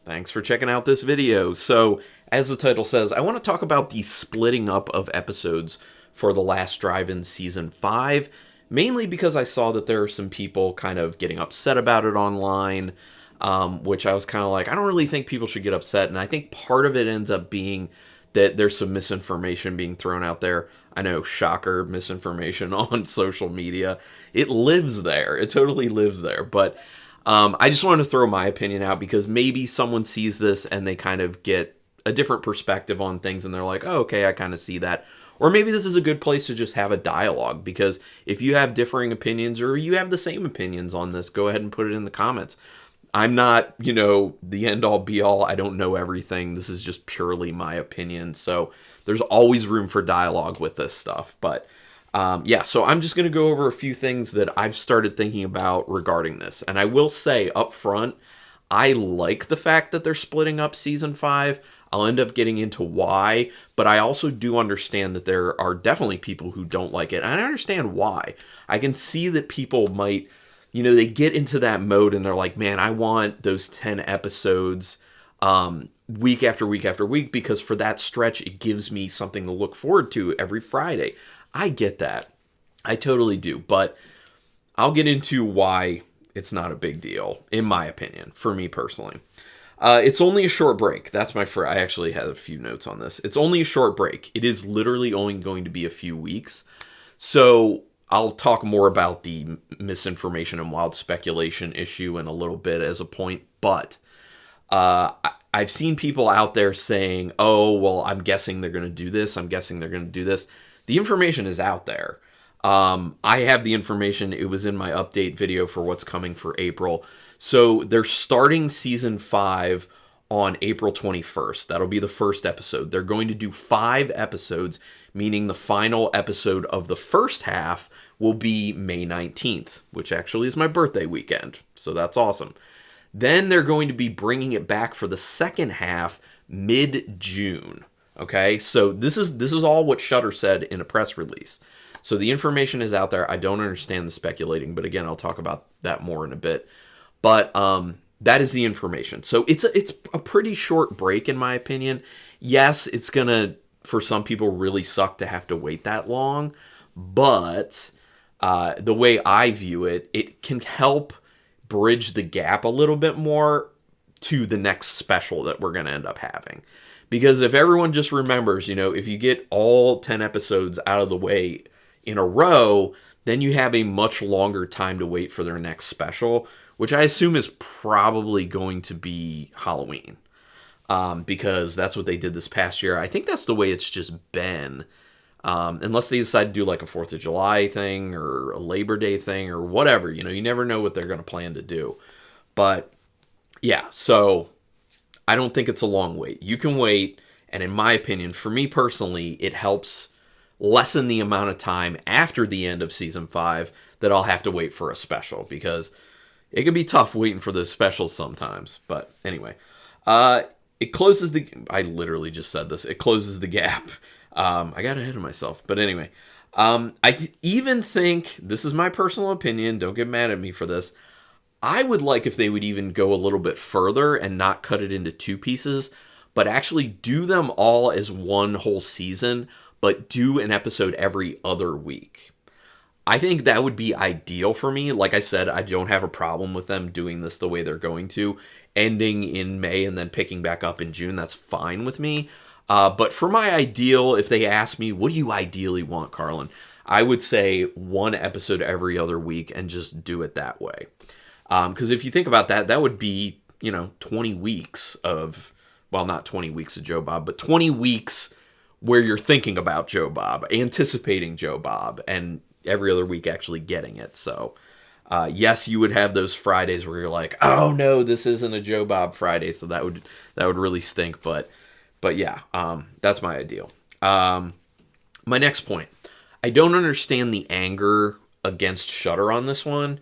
Thanks for checking out this video. So, as the title says, I want to talk about the splitting up of episodes for The Last Drive-In Season 5, mainly because I saw that there are some people kind of getting upset about it online, which I was kind of like, I don't really think people should get upset, and I think part of it ends up being that there's some misinformation being thrown out there. I know, shocker, misinformation on social media. It lives there. It totally lives there, but I just wanted to throw my opinion out because maybe someone sees this and they kind of get a different perspective on things and they're like, oh, okay, I kind of see that. Or maybe this is a good place to just have a dialogue, because if you have differing opinions or you have the same opinions on this, go ahead and put it in the comments. I'm not, the end-all be-all. I don't know everything. This is just purely my opinion. So there's always room for dialogue with this stuff. But so I'm just going to go over a few things that I've started thinking about regarding this. And I will say up front, I like the fact that they're splitting up Season 5. I'll end up getting into why, but I also do understand that there are definitely people who don't like it. And I understand why. I can see that people might, they get into that mode and they're like, man, I want those 10 episodes week after week after week, because for that stretch, it gives me something to look forward to every Friday. I get that. I totally do. But I'll get into why it's not a big deal, in my opinion, for me personally. It's only a short break. That's I actually had a few notes on this. It's only a short break. It is literally only going to be a few weeks. So I'll talk more about the misinformation and wild speculation issue in a little bit as a point. But I've seen people out there saying, oh, well, I'm guessing they're going to do this. I'm guessing they're going to do this. The information is out there. I have the information. It was in my update video for what's coming for April. So they're starting Season 5 on April 21st. That'll be the first episode. They're going to do 5 episodes, meaning the final episode of the first half will be May 19th, which actually is my birthday weekend. So that's awesome. Then they're going to be bringing it back for the second half mid-June. Okay, so this is all what Shudder said in a press release. So the information is out there. I don't understand the speculating, but again, I'll talk about that more in a bit. But that is the information. So it's a pretty short break, in my opinion. Yes, it's gonna, for some people, really suck to have to wait that long. But the way I view it, it can help bridge the gap a little bit more to the next special that we're gonna end up having. Because if everyone just remembers, if you get all 10 episodes out of the way in a row, then you have a much longer time to wait for their next special, which I assume is probably going to be Halloween. Because that's what they did this past year. I think that's the way it's just been. Unless they decide to do like a 4th of July thing or a Labor Day thing or whatever. You never know what they're going to plan to do. But yeah, so I don't think it's a long wait. You can wait, and in my opinion, for me personally, it helps lessen the amount of time after the end of Season 5 that I'll have to wait for a special, because it can be tough waiting for those specials sometimes. But anyway, it closes I literally just said this. It closes the gap. I got ahead of myself. But anyway, I even think, this is my personal opinion, don't get mad at me for this, I would like if they would even go a little bit further and not cut it into 2 pieces, but actually do them all as one whole season, but do an episode every other week. I think that would be ideal for me. Like I said, I don't have a problem with them doing this the way they're going to, ending in May and then picking back up in June. That's fine with me. But for my ideal, if they ask me, what do you ideally want, Carlin? I would say 1 episode every other week and just do it that way. Because if you think about that, that would be, 20 weeks of, well, not 20 weeks of Joe Bob, but 20 weeks where you're thinking about Joe Bob, anticipating Joe Bob, and every other week actually getting it. So, yes, you would have those Fridays where you're like, oh no, this isn't a Joe Bob Friday, so that would really stink. But yeah, that's my ideal. My next point, I don't understand the anger against Shudder on this one.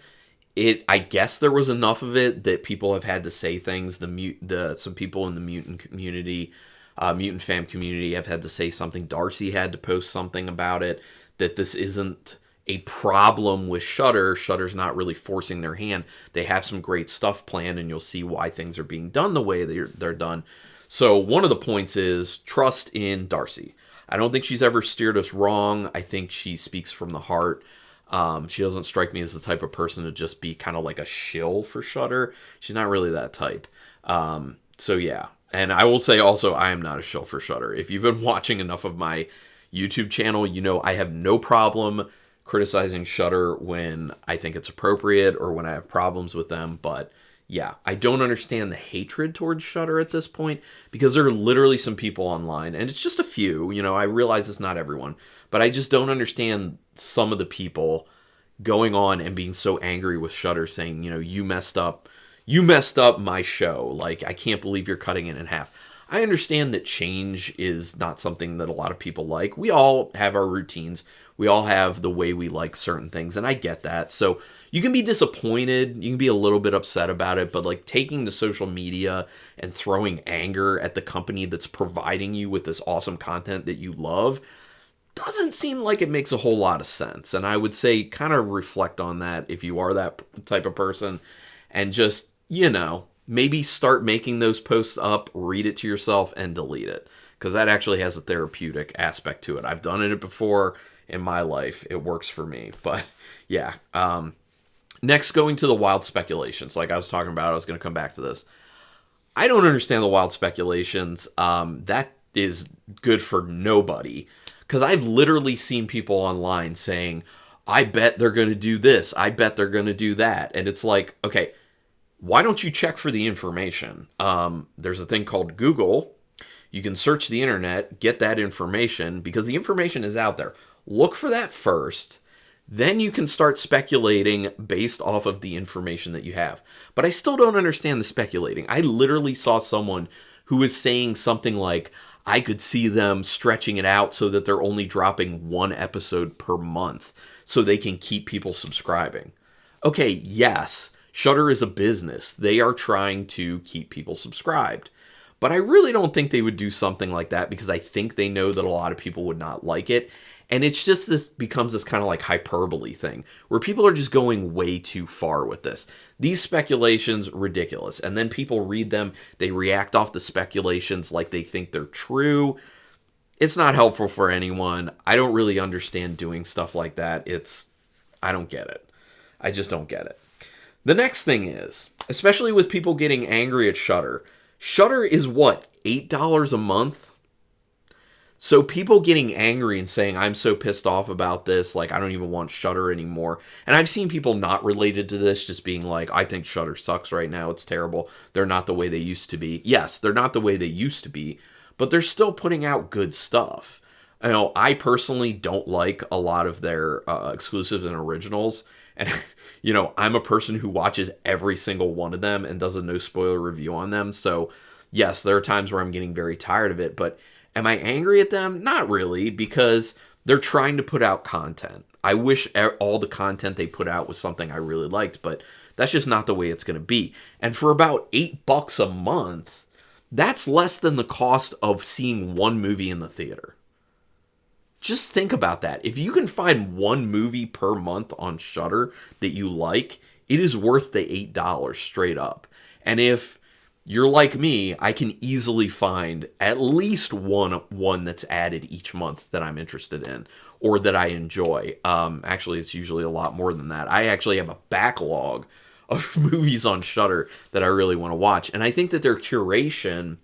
I guess there was enough of it that people have had to say things. Some people in the mutant community, mutant fam community, have had to say something. Darcy had to post something about it, that this isn't a problem with Shudder. Shudder's not really forcing their hand. They have some great stuff planned, and you'll see why things are being done the way they're done. So one of the points is trust in Darcy. I don't think she's ever steered us wrong. I think she speaks from the heart. She doesn't strike me as the type of person to just be kind of like a shill for Shudder. She's not really that type. So yeah. And I will say also, I am not a shill for Shudder. If you've been watching enough of my YouTube channel, you know I have no problem criticizing Shudder when I think it's appropriate or when I have problems with them. But yeah, I don't understand the hatred towards Shudder at this point, because there are literally some people online, and it's just a few, you know, I realize it's not everyone, but I just don't understand some of the people going on and being so angry with Shudder, saying, you know, you messed up my show. Like, I can't believe you're cutting it in half. I understand that change is not something that a lot of people like. We all have our routines. We all have the way we like certain things, and I get that. So you can be disappointed, you can be a little bit upset about it, but like taking the social media and throwing anger at the company that's providing you with this awesome content that you love doesn't seem like it makes a whole lot of sense. And I would say kind of reflect on that if you are that type of person, and just, you know, maybe start making those posts up, read it to yourself, and delete it, because that actually has a therapeutic aspect to it. I've done it before in my life. It works for me. But yeah. Next, going to the wild speculations. Like I was talking about, I was going to come back to this. I don't understand the wild speculations. That is good for nobody, because I've literally seen people online saying, I bet they're going to do this, I bet they're going to do that. And it's like, okay, why don't you check for the information? There's a thing called Google. You can search the internet, get that information, because the information is out there. Look for that first. Then you can start speculating based off of the information that you have. But I still don't understand the speculating. I literally saw someone who was saying something like, I could see them stretching it out so that they're only dropping one episode per month so they can keep people subscribing. Okay, yes, Shudder is a business. They are trying to keep people subscribed. But I really don't think they would do something like that, because I think they know that a lot of people would not like it. And it's just becomes this kind of like hyperbole thing where people are just going way too far with this. These speculations, ridiculous. And then people read them, they react off the speculations like they think they're true. It's not helpful for anyone. I don't really understand doing stuff like that. I don't get it. I just don't get it. The next thing is, especially with people getting angry at Shudder, Shudder is what, $8 a month? So people getting angry and saying, I'm so pissed off about this, like, I don't even want Shudder anymore. And I've seen people not related to this just being like, I think Shudder sucks right now, it's terrible, they're not the way they used to be. Yes, they're not the way they used to be, but they're still putting out good stuff. You know, I personally don't like a lot of their exclusives and originals. And, you know, I'm a person who watches every single one of them and does a no spoiler review on them. So, yes, there are times where I'm getting very tired of it, but am I angry at them? Not really, because they're trying to put out content. I wish all the content they put out was something I really liked, but that's just not the way it's going to be. And for about $8 a month, that's less than the cost of seeing one movie in the theater. Just think about that. If you can find one movie per month on Shudder that you like, it is worth the $8 straight up. And if you're like me, I can easily find at least one that's added each month that I'm interested in or that I enjoy. Actually, it's usually a lot more than that. I actually have a backlog of movies on Shudder that I really want to watch. And I think that their curation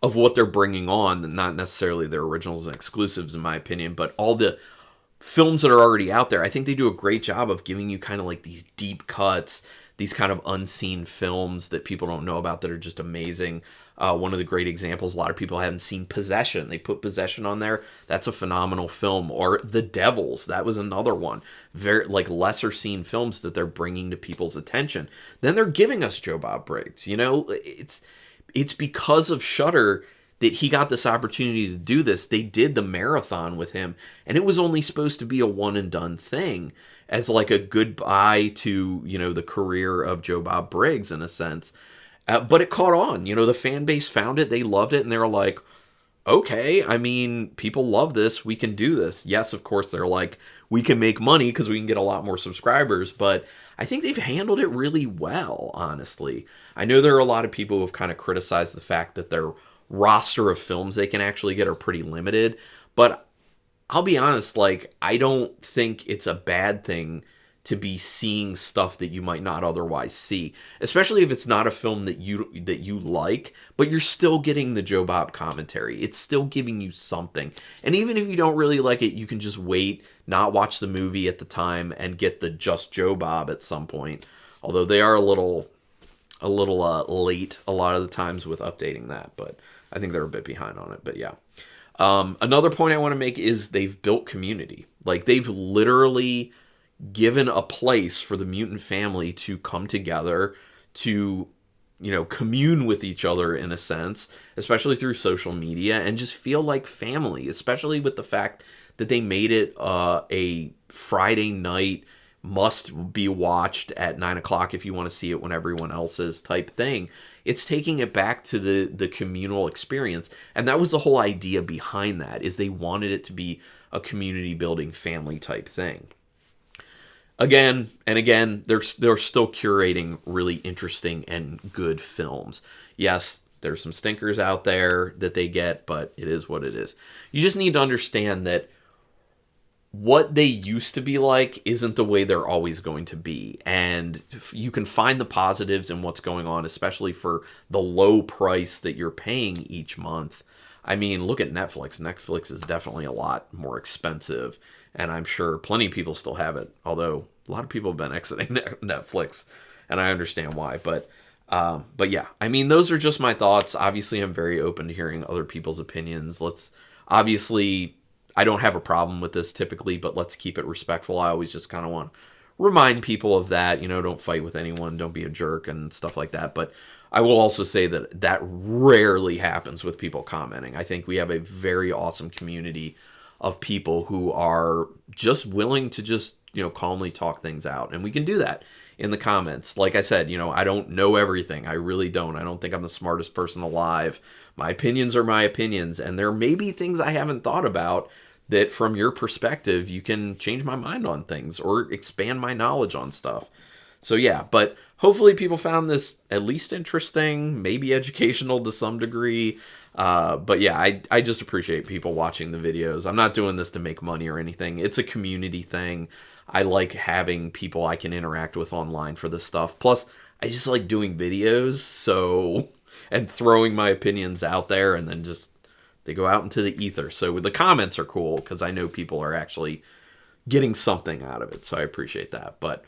of what they're bringing on, not necessarily their originals and exclusives in my opinion, but all the films that are already out there, I think they do a great job of giving you kind of like these deep cuts, these kind of unseen films that people don't know about that are just amazing. One of the great examples, a lot of people haven't seen Possession. They put Possession on there. That's a phenomenal film. Or The Devils. That was another one. Very like lesser seen films that they're bringing to people's attention. Then they're giving us Joe Bob Briggs. You know, it's because of Shudder that he got this opportunity to do this. They did the marathon with him, and it was only supposed to be a one and done thing, as like a goodbye to, you know, the career of Joe Bob Briggs in a sense. But it caught on. You know, the fan base found it, they loved it, and they were like, okay, I mean, people love this. We can do this. Yes, of course, they're like, we can make money because we can get a lot more subscribers, but I think they've handled it really well, honestly. I know there are a lot of people who have kind of criticized the fact that their roster of films they can actually get are pretty limited, but I'll be honest, like, I don't think it's a bad thing to be seeing stuff that you might not otherwise see, especially if it's not a film that you like, but you're still getting the Joe Bob commentary. It's still giving you something. And even if you don't really like it, you can just wait, not watch the movie at the time and get the just Joe Bob at some point. Although they are a little late a lot of the times with updating that, but I think they're a bit behind on it. But yeah. Another point I want to make is they've built community. Like, they've literally given a place for the mutant family to come together to, commune with each other in a sense, especially through social media, and just feel like family, especially with the fact that they made it a Friday night must be watched at 9 o'clock if you want to see it when everyone else is type thing. It's taking it back to the communal experience, and that was the whole idea behind that, is they wanted it to be a community building family type thing. Again and again, they're still curating really interesting and good films. Yes, there's some stinkers out there that they get, but it is what it is. You just need to understand that what they used to be like isn't the way they're always going to be. And you can find the positives in what's going on, especially for the low price that you're paying each month. I mean, look at Netflix. Netflix is definitely a lot more expensive, and I'm sure plenty of people still have it, although a lot of people have been exiting Netflix, and I understand why. But yeah, I mean, those are just my thoughts. Obviously, I'm very open to hearing other people's opinions. Obviously, I don't have a problem with this typically, but let's keep it respectful. I always just kind of want to remind people of that. Don't fight with anyone, don't be a jerk and stuff like that. But I will also say that rarely happens with people commenting. I think we have a very awesome community of people who are just willing to just, calmly talk things out. And we can do that in the comments. Like I said, I don't know everything. I really don't. I don't think I'm the smartest person alive. My opinions are my opinions, and there may be things I haven't thought about that from your perspective, you can change my mind on things or expand my knowledge on stuff. So yeah, but hopefully people found this at least interesting, maybe educational to some degree. But yeah, I just appreciate people watching the videos. I'm not doing this to make money or anything. It's a community thing. I like having people I can interact with online for this stuff. Plus, I just like doing videos, and throwing my opinions out there, and then just they go out into the ether. So the comments are cool because I know people are actually getting something out of it. So I appreciate that. But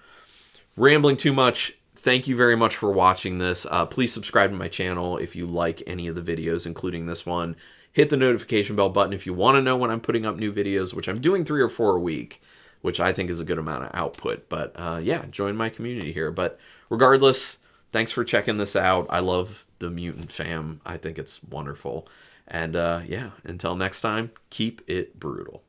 rambling too much. Thank you very much for watching this. Please subscribe to my channel if you like any of the videos, including this one. Hit the notification bell button if you want to know when I'm putting up new videos, which I'm doing 3 or 4 a week, which I think is a good amount of output. But yeah, join my community here. But regardless, thanks for checking this out. I love the Mutant Fam. I think it's wonderful. And yeah, until next time, keep it brutal.